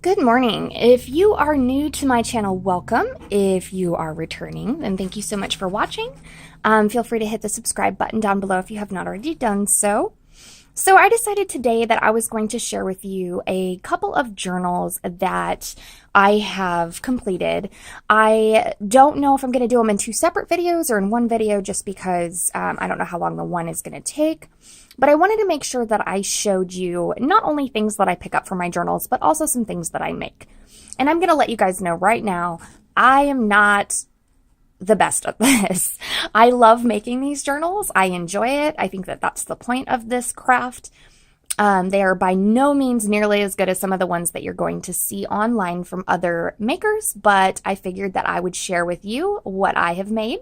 Good morning. If you are new to my channel, welcome. If you are returning, then thank you so much for watching. Feel free to hit the subscribe button down below if you have not already done so. So I decided today that I was going to share with you a couple of journals that I have completed. I don't know if I'm going to do them in two separate videos or in one video just because I don't know how long the one is going to take. But I wanted to make sure that I showed you not only things that I pick up from my journals, but also some things that I make. And I'm going to let you guys know right now, I am not the best at this. I love making these journals. I enjoy it. I think that that's the point of this craft. They are by no means nearly as good as some of the ones that you're going to see online from other makers, but I figured that I would share with you what I have made.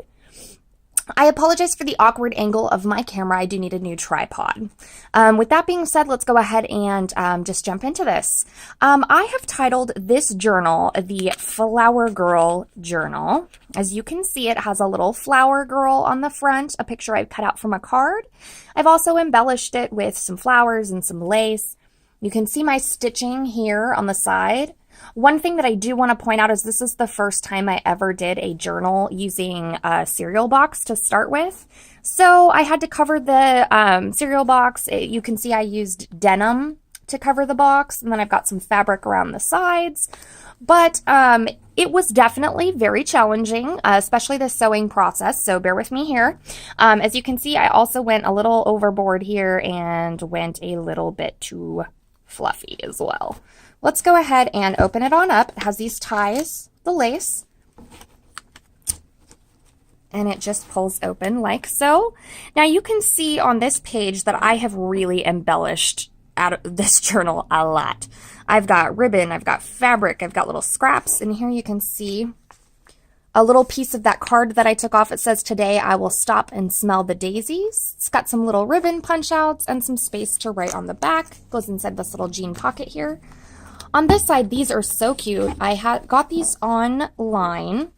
I apologize for the awkward angle of my camera. I do need a new tripod. With that being said, let's go ahead and just jump into this. I have titled this journal the Flower Girl Journal. As you can see, it has a little flower girl on the front, a picture I've cut out from a card. I've also embellished it with some flowers and some lace. You can see my stitching here on the side. One thing that I do want to point out is this is the first time I ever did a journal using a cereal box to start with. So I had to cover the cereal box. You can see I used denim to cover the box, and then I've got some fabric around the sides. But it was definitely very challenging, especially the sewing process, so bear with me here. As you can see, I also went a little overboard here and went a little bit too fluffy as well. Let's go ahead and open it on up. It has these ties, the lace, and it just pulls open like so. Now you can see on this page that I have really embellished out of this journal a lot. I've got ribbon, I've got fabric, I've got little scraps, and here you can see a little piece of that card that I took off. It says, "Today I will stop and smell the daisies." It's got some little ribbon punch outs and some space to write on the back. Goes inside this little jean pocket here. On this side, these are so cute. I got these online,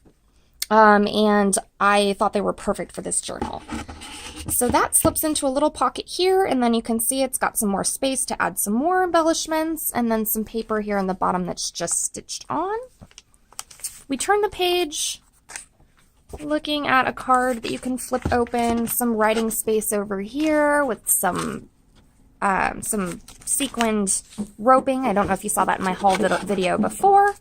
and I thought they were perfect for this journal. So that slips into a little pocket here, and then you can see it's got some more space to add some more embellishments, and then some paper here on the bottom that's just stitched on. We turn the page, looking at a card that you can flip open, some writing space over here with some sequined roping. I don't know if you saw that in my haul video before.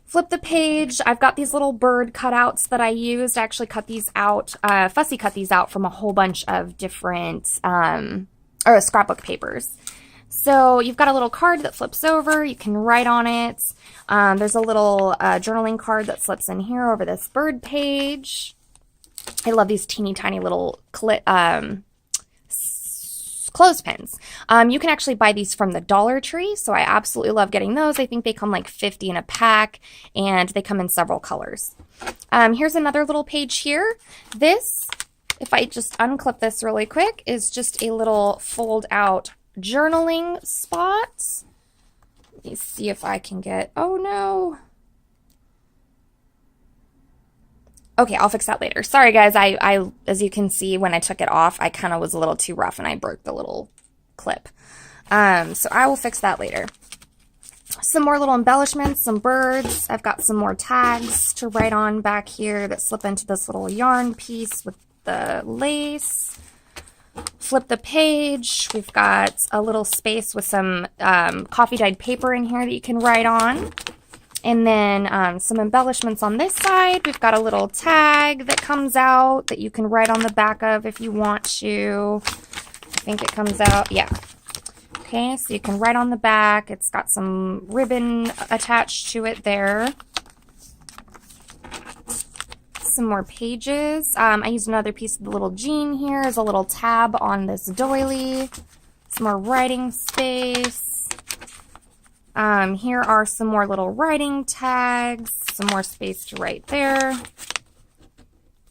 Flip the page. I've got these little bird cutouts that I used. I actually cut these out, fussy cut these out from a whole bunch of different scrapbook papers. So you've got a little card that flips over. You can write on it. There's a little journaling card that slips in here over this bird page. I love these teeny tiny little clothespins. You can actually buy these from the Dollar Tree, so I absolutely love getting those. I think they come like 50 in a pack, and they come in several colors. Here's another little page here. This, if I just unclip this really quick, is just a little fold out journaling spot. Let me see if I can get, oh no. Okay, I'll fix that later. Sorry guys, I as you can see when I took it off, I kind of was a little too rough and I broke the little clip. So I will fix that later. Some more little embellishments, some birds. I've got some more tags to write on back here that slip into this little yarn piece with the lace. Flip the page. We've got a little space with some coffee dyed paper in here that you can write on. And then some embellishments on this side. We've got a little tag that comes out that you can write on the back of if you want to. I think it comes out, yeah. Okay, so you can write on the back. It's got some ribbon attached to it there. Some more pages. I used another piece of the little jean here as a little tab on this doily. Some more writing space. Here are some more little writing tags, some more space to write there.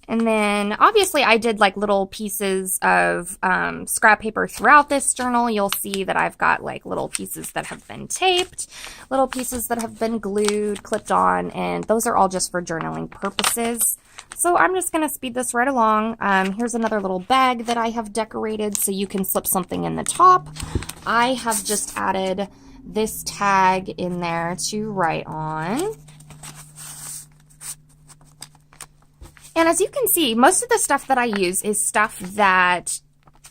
And then obviously I did like little pieces of scrap paper throughout this journal. You'll see that I've got like little pieces that have been taped, little pieces that have been glued, clipped on, and those are all just for journaling purposes. So I'm just going to speed this right along. Here's another little bag that I have decorated so you can slip something in the top. I have just added this tag in there to write on. And as you can see, most of the stuff that I use is stuff that,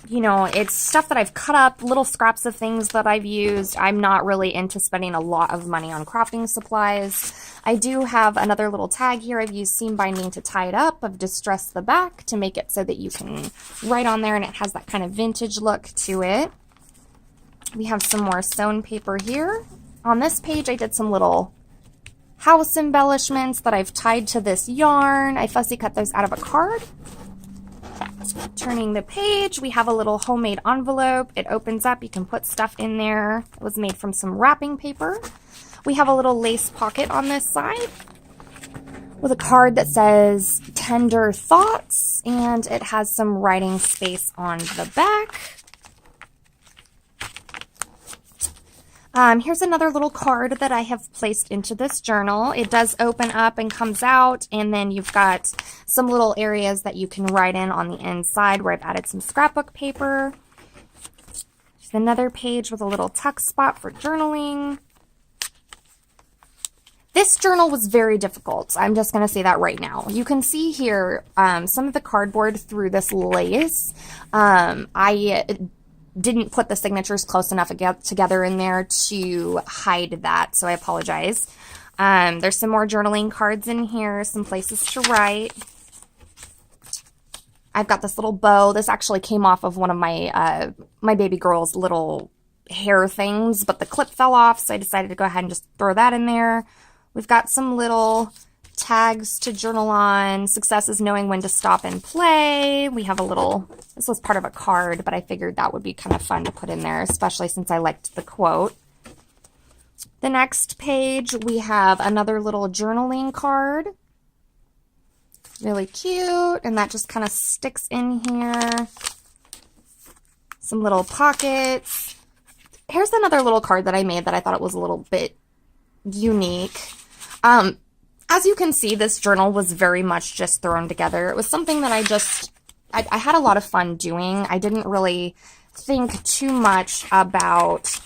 you know, it's stuff that I've cut up, little scraps of things that I've used. I'm not really into spending a lot of money on crafting supplies. I do have another little tag here. I've used seam binding to tie it up. I've distressed the back to make it so that you can write on there and it has that kind of vintage look to it. We have some more sewn paper here. On this page, I did some little house embellishments that I've tied to this yarn. I fussy cut those out of a card. Turning the page, we have a little homemade envelope. It opens up, you can put stuff in there. It was made from some wrapping paper. We have a little lace pocket on this side with a card that says Tender Thoughts, and it has some writing space on the back. Here's another little card that I have placed into this journal. It does open up and comes out, and then you've got some little areas that you can write in on the inside where I've added some scrapbook paper. There's another page with a little tuck spot for journaling. This journal was very difficult. I'm just going to say that right now. You can see here some of the cardboard through this lace. I didn't put the signatures close enough together in there to hide that, so I apologize. There's some more journaling cards in here, some places to write. I've got this little bow. This actually came off of one of my my baby girl's little hair things, but the clip fell off, so I decided to go ahead and just throw that in there. We've got some little tags to journal on. Success is knowing when to stop and play. We have a little, this was part of a card, but I figured that would be kind of fun to put in there, especially since I liked the quote. The next page, we have another little journaling card. Really cute, and that just kind of sticks in here. Some little pockets. Here's another little card that I made that I thought it was a little bit unique. As you can see, this journal was very much just thrown together. It was something that I had a lot of fun doing. I didn't really think too much about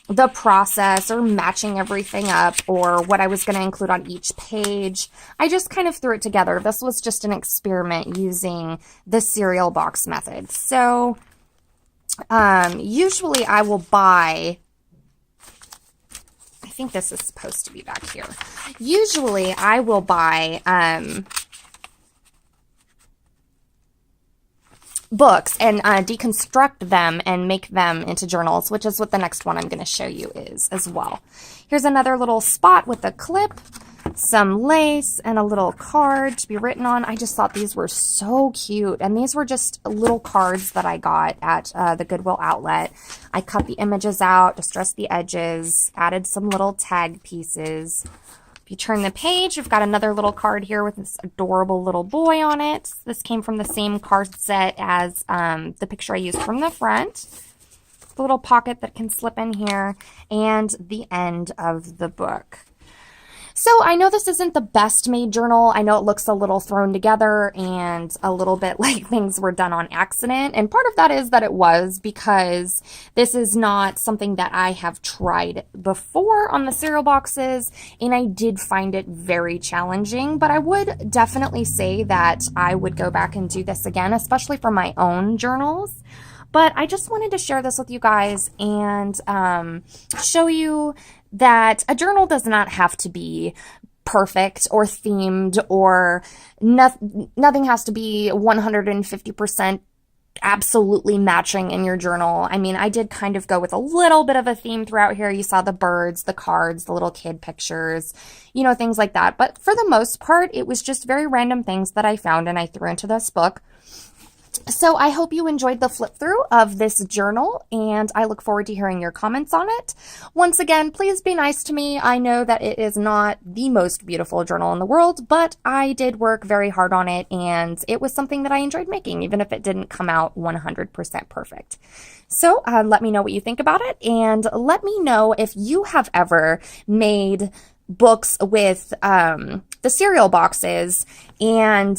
the process or matching everything up or what I was going to include on each page. I just kind of threw it together. This was just an experiment using the cereal box method. So usually I will buy, I think this is supposed to be back here. Usually I will buy books and deconstruct them and make them into journals, which is what the next one I'm going to show you is as well. Here's another little spot with a clip, some lace, and a little card to be written on. I just thought these were so cute, and these were just little cards that I got at the Goodwill outlet. I cut the images out, distressed the edges, added some little tag pieces. If you turn the page, we've got another little card here with this adorable little boy on it. This came from the same card set as the picture I used from the front. The little pocket that can slip in here, and the end of the book. So I know this isn't the best made journal. I know it looks a little thrown together and a little bit like things were done on accident. And part of that is that it was, because this is not something that I have tried before on the cereal boxes, and I did find it very challenging. But I would definitely say that I would go back and do this again, especially for my own journals. But I just wanted to share this with you guys and show you that a journal does not have to be perfect or themed, or nothing has to be 150% absolutely matching in your journal. I mean, I did kind of go with a little bit of a theme throughout here. You saw the birds, the cards, the little kid pictures, you know, things like that. But for the most part, it was just very random things that I found and I threw into this book. So I hope you enjoyed the flip through of this journal, and I look forward to hearing your comments on it. Once again, please be nice to me. I know that it is not the most beautiful journal in the world, but I did work very hard on it, and it was something that I enjoyed making, even if it didn't come out 100% perfect. So let me know what you think about it, and let me know if you have ever made books with the cereal boxes and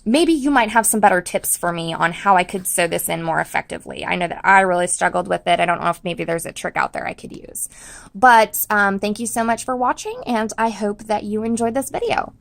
maybe you might have some better tips for me on how I could sew this in more effectively. I know that I really struggled with it. I don't know if maybe there's a trick out there I could use. But thank you so much for watching, and I hope that you enjoyed this video.